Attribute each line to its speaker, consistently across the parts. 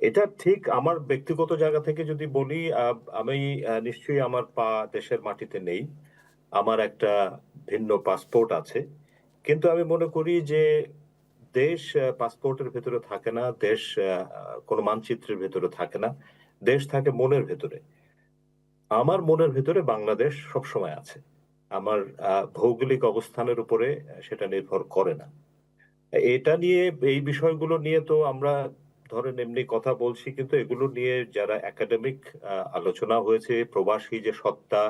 Speaker 1: এটা ঠিক আমার ব্যক্তিগত জায়গা থেকে যদি বলি, আমি নিশ্চয়ই আমার পা দেশের মাটিতে নেই। আমার একটা ভিন্ন পাসপোর্ট আছে। কিন্তু আমি মনে করি যে দেশ পাসপোর্টের ভেতরে থাকে না, দেশ কোন মানচিত্রের ভেতরে থাকে না। দেশ থাকে মনের ভেতরে। আমার মনের ভেতরে বাংলাদেশ সবসময় আছে। আমার ভৌগোলিক অবস্থানের উপরে সেটা নির্ভর করে না। এটা নিয়ে এই বিষয়গুলো নিয়ে তো আমরা ধরেন এমনি কথা বলছি, কিন্তু এগুলো নিয়ে যারা একাডেমিক আলোচনা হয়েছে, প্রবাসী যে সত্তা,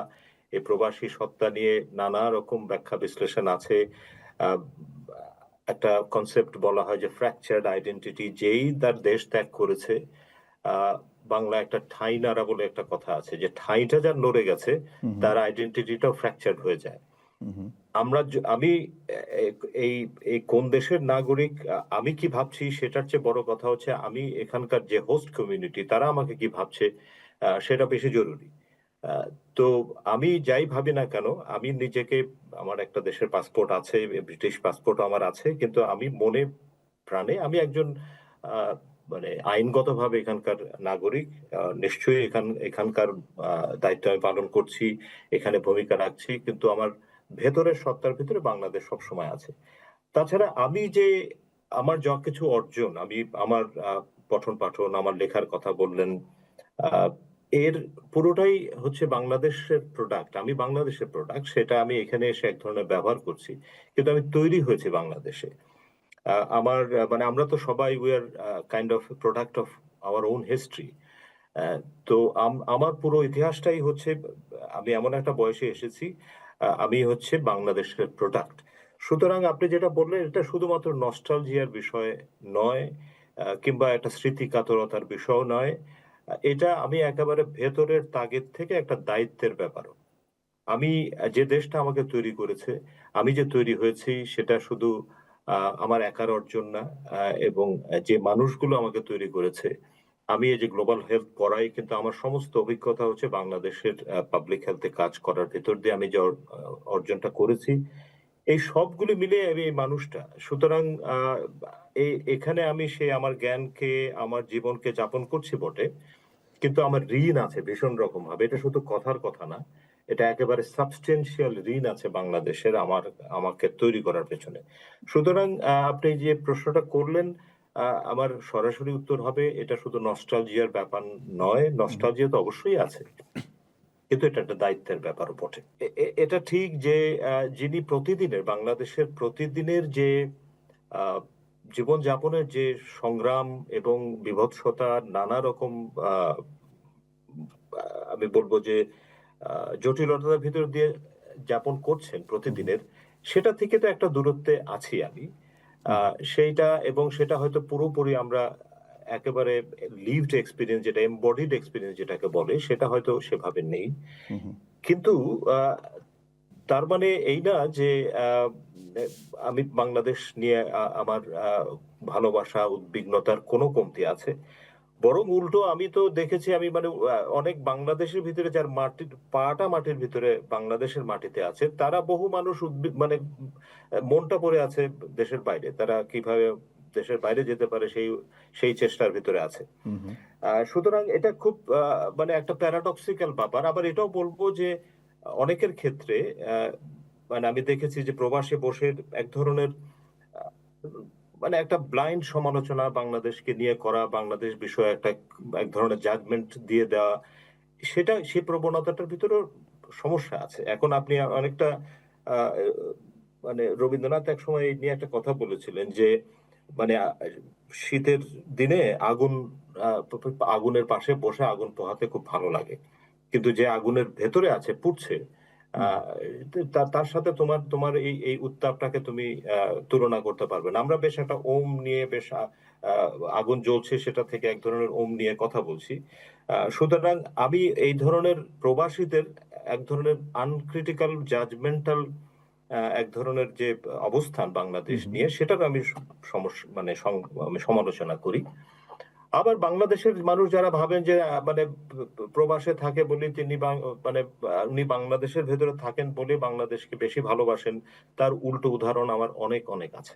Speaker 1: এই প্রবাসী সত্তা নিয়ে নানা রকম ব্যাখ্যা বিশ্লেষণ আছে। আ একটা কনসেপ্ট বলা হয় যে ফ্র্যাকচারড আইডেন্টিটি, যেই তার দেশ ত্যাগ করেছে, আ বাংলায় একটা ঠাঁই নাড়া বলে একটা কথা আছে যে ঠাঁইটা যার নড়ে গেছে
Speaker 2: হু, হু,
Speaker 1: তার আইডেন্টিটিটাও ফ্র্যাকচারড হয়ে যায়।
Speaker 2: হু, হু,
Speaker 1: আমি এ এই এই কোন দেশের নাগরিক আমি কি ভাবছি সেটার চেয়ে বড় কথা হচ্ছে আমি এখানকার যে হোস্ট কমিউনিটি তারা আমাকে কি ভাবছে, সেটা বেশি জরুরি। আ তো আমি যাই ভাবি না কেন, আমি নিজেকে, আমার একটা দেশের পাসপোর্ট আছে, ব্রিটিশ পাসপোর্টও আমার আছে। কিন্তু আমি মনে প্রাণে আমি একজন আ মানে আইনগতভাবে এখানকার নাগরিক। নিশ্চয়ই এখানকার আ দায়িত্ব আমি পালন করছি, এখানে ভূমিকা রাখছি। কিন্তু আমার ভেতরের সত্তার ভেতরে বাংলাদেশ সবসময় আছে। তাছাড়া আমি যে আমার যা কিছু অর্জন, আমি আমার পঠন-পাঠন, আমার লেখার কথা বললেন, আ এর পুরোটাই হচ্ছে বাংলাদেশের প্রোডাক্ট। আমি বাংলাদেশের প্রোডাক্ট। সেটা আমি এখানে এসে এক ধরনের ব্যবহার করছি। কিন্তু আমি তৈরি হয়েছি বাংলাদেশে। আমার মানে আমরা তো সবাই we are kind of product of our own history. অ্যা তো আমার পুরো ইতিহাসটাই হচ্ছে, আমি এমন একটা বয়সে এসেছি, আমি হচ্ছে বাংলাদেশের প্রোডাক্ট। সুতরাং আপনি যেটা বললেন এটা শুধুমাত্র নস্টালজিয়ার বিষয় নয়, কিংবা একটা স্মৃতিকাতরতার বিষয়ও নয়। এটা আমি একেবারে ভেতরের তাগিদ থেকে একটা দায়িত্বের ব্যাপারও। আমি যে দেশটা আমাকে তৈরি করেছে, আমি যে তৈরি হয়েছি সেটা শুধু আ আমার একার অর্জন না, আ এবং যে মানুষগুলো আমাকে তৈরি করেছে। আমি এই যে গ্লোবাল হেলথ পড়াই, কিন্তু আমার সমস্ত অভিজ্ঞতা হচ্ছে বাংলাদেশের পাবলিক হেলথ এ কাজ করার ভেতর দিয়ে আমি যে অর্জনটা করেছি। এই সবগুলো মিলিয়ে আমি এই মানুষটা। সুতরাং আ এখানে আমি আমার জ্ঞানকে, আমার জীবনকে যাপন করছি বটে। কিন্তু আমার ঋণ আছে ভীষণ রকমভাবে। এটা শুধু কথার কথা না। এটা একেবারে সাবস্টেনশিয়াল ঋণ আছে বাংলাদেশের আমাকে তৈরি করার পেছনে। সুতরাং আপনি যে প্রশ্নটা করলেন, আমার সরাসরি উত্তর হবে এটা শুধু নস্টালজিয়ার ব্যাপার নয়।
Speaker 2: হু, হু।
Speaker 1: নস্টালজিয়া তো অবশ্যই আছে। কিন্তু এটা একটা দায়িত্বের ব্যাপারও বটে। এটা ঠিক যে যিনি প্রতিদিনের বাংলাদেশের প্রতিদিনের যে আ জীবনযাপনের যে সংগ্রাম এবং বীভৎসতা, নানা রকম আ আ আমি বলব যে আ জটিলতার ভিতর দিয়ে যাপন করছেন
Speaker 2: হু, হু,
Speaker 1: প্রতিদিনের, সেটা থেকে তো একটা দূরত্বে আছি আমি।
Speaker 2: হু,
Speaker 1: আ সেইটা এবং সেটা হয়তো পুরোপুরি আমরা একেবারে লিভড এক্সপেরিয়েন্স, যেটা এমবডিড এক্সপেরিয়েন্স যেটাকে বলে, সেটা হয়তো সেভাবে নেই।
Speaker 2: হু, হু,
Speaker 1: কিন্তু আ তার মানে এই না যে আ এ আমি বাংলাদেশ নিয়ে আমার ভালোবাসা, উদ্বিগ্নতার কোনো কমতি আছে। বরং উল্টো আমি তো দেখেছি, আমি মানে অনেক বাংলাদেশের ভিতরে যার পাটা মাটির ভিতরে বাংলাদেশের মাটিতে আছে, তারা বহু মানুষ মানে মনটা পড়ে আছে দেশের বাইরে। তারা কিভাবে দেশের বাইরে যেতে পারে সেই চেষ্টার ভিতরে আছে।
Speaker 2: হু, হু,
Speaker 1: সুতরাং এটা খুব মানে একটা প্যারাডক্সিক্যাল ব্যাপার। আবার এটাও বলব যে অনেকের ক্ষেত্রে আ মানে আমি দেখেছি যে প্রবাসে বসে এক ধরনের আ মানে একটা ব্লাইন্ড সমালোচনা বাংলাদেশকে নিয়ে করা, বাংলাদেশ বিষয়ে এক ধরনের জাজমেন্ট দিয়ে দেওয়া। সেই প্রবণতাটার ভিতরেও সমস্যা আছে। এখন আপনি অনেকটা আ মানে রবীন্দ্রনাথ একসময় এই নিয়ে একটা কথা বলেছিলেন যে মানে শীতের দিনে আগুন, আগুনের পাশে বসে আগুন পোহাতে খুব ভালো লাগে। কিন্তু যে আগুনের ভেতরে আছে, পুড়ছে,
Speaker 2: হু,
Speaker 1: আ
Speaker 2: হু।
Speaker 1: তার সাথে তোমার এই উত্তাপটাকে তুমি তুলনা করতে পারবে না। আমরা বেশ একটা ওম নিয়ে বেশ আ আগুন জ্বলছে সেটা থেকে এক ধরনের ওম নিয়ে কথা বলছি। সুতরাং আমি এই ধরনের প্রবাসীদের এক ধরনের আনক্রিটিক্যাল জাজমেন্টাল এক ধরনের যে অবস্থান
Speaker 2: হু,
Speaker 1: বাংলাদেশ
Speaker 2: হু।
Speaker 1: নিয়ে, সেটার আমি মানে আমি সমালোচনা করি। আবার বাংলাদেশের মানুষ যারা ভাবেন যে মানে প্রবাসে থাকে বলে তিনি মানে উনি বাংলাদেশের ভেতরে থাকেন বলে বাংলাদেশকে বেশি ভালোবাসেন, তার উল্টো উদাহরণ আমার অনেক আছে।